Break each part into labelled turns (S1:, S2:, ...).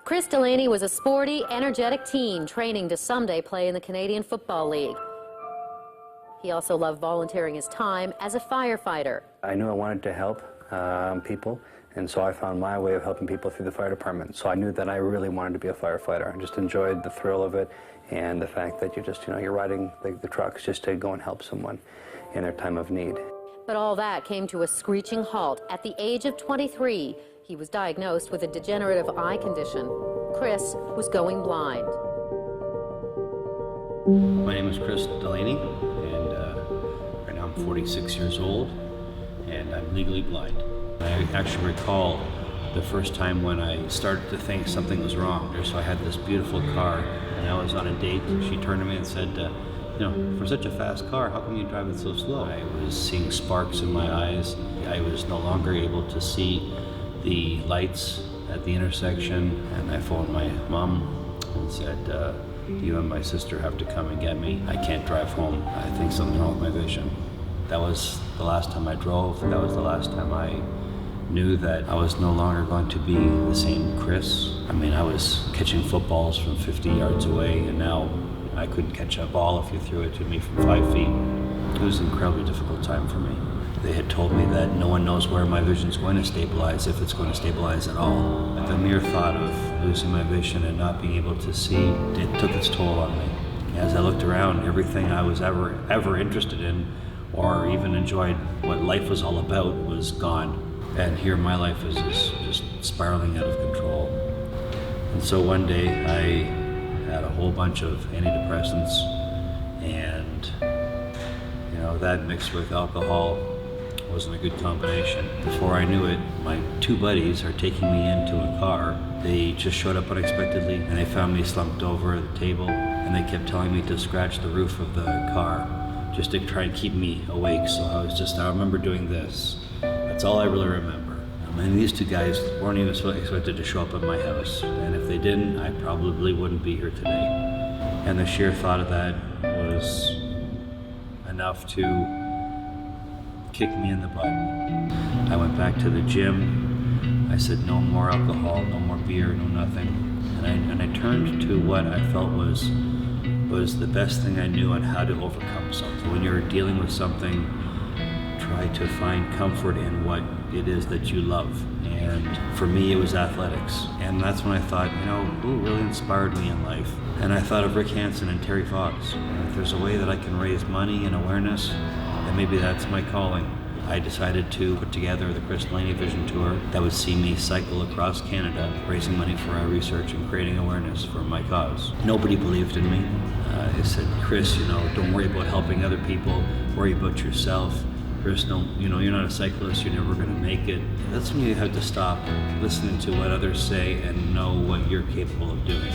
S1: Chris Delaney was a sporty, energetic teen training to someday play in the Canadian Football League. He also loved volunteering his time as a firefighter.
S2: I knew I wanted to help people, and so I found my way of helping people through the fire department. So I knew that I really wanted to be a firefighter. I just enjoyed the thrill of it and the fact that you're riding the trucks just to go and help someone in their time of need.
S1: But all that came to a screeching halt at the age of 23. He was diagnosed with a degenerative eye condition. Chris was going blind.
S3: My name is Chris Delaney, and right now I'm 46 years old, and I'm legally blind. I actually recall the first time when I started to think something was wrong. So I had this beautiful car, and I was on a date. She turned to me and said, you know, for such a fast car, how come you drive it so slow? I was seeing sparks in my eyes. I was no longer able to see the lights at the intersection, and I phoned my mom and said, you and my sister have to come and get me. I can't drive home. I think something's wrong with my vision. That was the last time I drove. That was the last time I knew that I was no longer going to be the same Chris. I mean, I was catching footballs from 50 yards away, and now I couldn't catch a ball if you threw it to me from 5 feet. It was an incredibly difficult time for me. They had told me that no one knows where my vision's going to stabilize, if it's going to stabilize at all. The mere thought of losing my vision and not being able to see, it took its toll on me. As I looked around, everything I was ever interested in or even enjoyed what life was all about was gone. And here my life is just spiraling out of control. And so one day I had a whole bunch of antidepressants, and you know, that mixed with alcohol wasn't a good combination. Before I knew it, my two buddies are taking me into a car. They just showed up unexpectedly, and they found me slumped over at the table, and they kept telling me to scratch the roof of the car just to try and keep me awake. So I remember doing this. That's all I really remember. And these two guys weren't even expected to show up at my house, and if they didn't, I probably wouldn't be here today. And the sheer thought of that was enough to kick me in the butt. I went back to the gym. I said no more alcohol, no more beer, no nothing. And I turned to what I felt was the best thing I knew on how to overcome something. When you're dealing with something, try to find comfort in what it is that you love. And for me, it was athletics. And that's when I thought, you know, who really inspired me in life? And I thought of Rick Hansen and Terry Fox. And if there's a way that I can raise money and awareness, then maybe that's my calling. I decided to put together the Chris Delaney Vision Tour that would see me cycle across Canada, raising money for our research and creating awareness for my cause. Nobody believed in me. They said, Chris, you know, don't worry about helping other people, worry about yourself. Chris, you know, you're not a cyclist, you're never gonna make it. That's when you have to stop listening to what others say and know what you're capable of doing.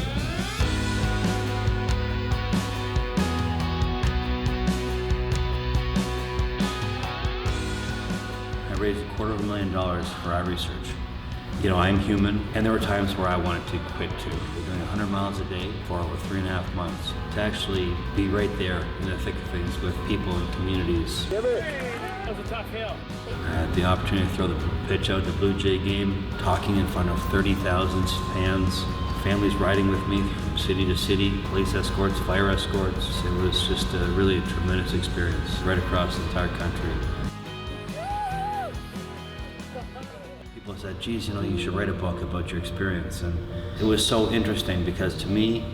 S3: I raised $250,000 for our research. You know, I'm human, and there were times where I wanted to quit too. We're doing 100 miles a day for over 3.5 months. To actually be right there in the thick of things with people and communities.
S4: That was a tough hill.
S3: I had the opportunity to throw the pitch out at the Blue Jay game, talking in front of 30,000 fans, families riding with me from city to city, police escorts, fire escorts. It was just really a tremendous experience right across the entire country. People said, geez, you know, you should write a book about your experience. And it was so interesting because to me,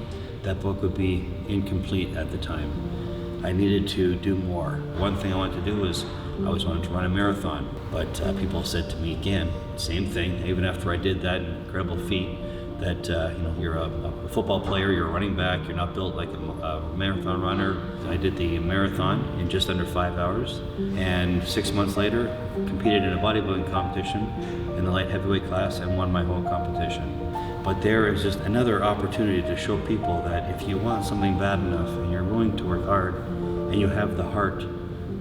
S3: that book would be incomplete at the time. I needed to do more. One thing I wanted to do was I always wanted to run a marathon, but people said to me again, same thing, even after I did that incredible feat, that you know, you're a football player, you're a running back, you're not built like a marathon runner. I did the marathon in just under 5 hours, and 6 months later, competed in a bodybuilding competition in the light heavyweight class and won my whole competition. But there is just another opportunity to show people that if you want something bad enough and you're willing to work hard and you have the heart,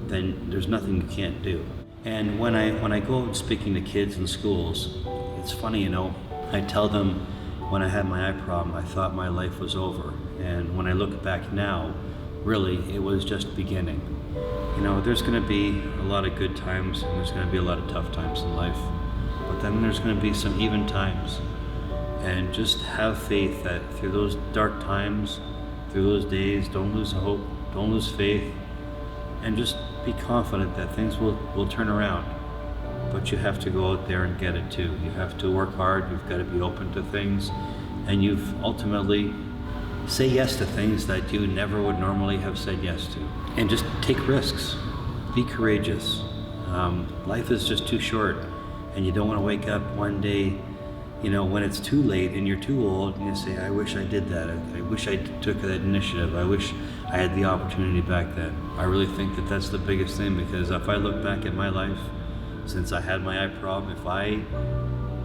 S3: then there's nothing you can't do. And when I go out speaking to kids in schools, it's funny, you know, I tell them when I had my eye problem, I thought my life was over. And when I look back now, really, it was just beginning. You know, there's gonna be a lot of good times and there's gonna be a lot of tough times in life, but then there's gonna be some even times. and just have faith that through those dark times, through those days, don't lose hope, don't lose faith, and just be confident that things will turn around. But you have to go out there and get it too. You have to work hard, you've got to be open to things, and you've ultimately say yes to things that you never would normally have said yes to. And just take risks, be courageous. Life is just too short, and you don't want to wake up one day, you know, when it's too late and you're too old, and you say, I wish I did that. I wish I took that initiative. I wish I had the opportunity back then. I really think that that's the biggest thing, because if I look back at my life, since I had my eye problem, if I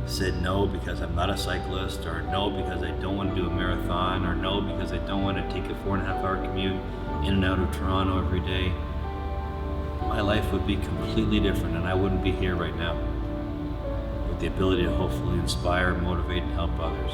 S3: said no because I'm not a cyclist, or no because I don't want to do a marathon, or no because I don't want to take a 4.5-hour commute in and out of Toronto every day, my life would be completely different, and I wouldn't be here right now with the ability to hopefully inspire, motivate, and help others.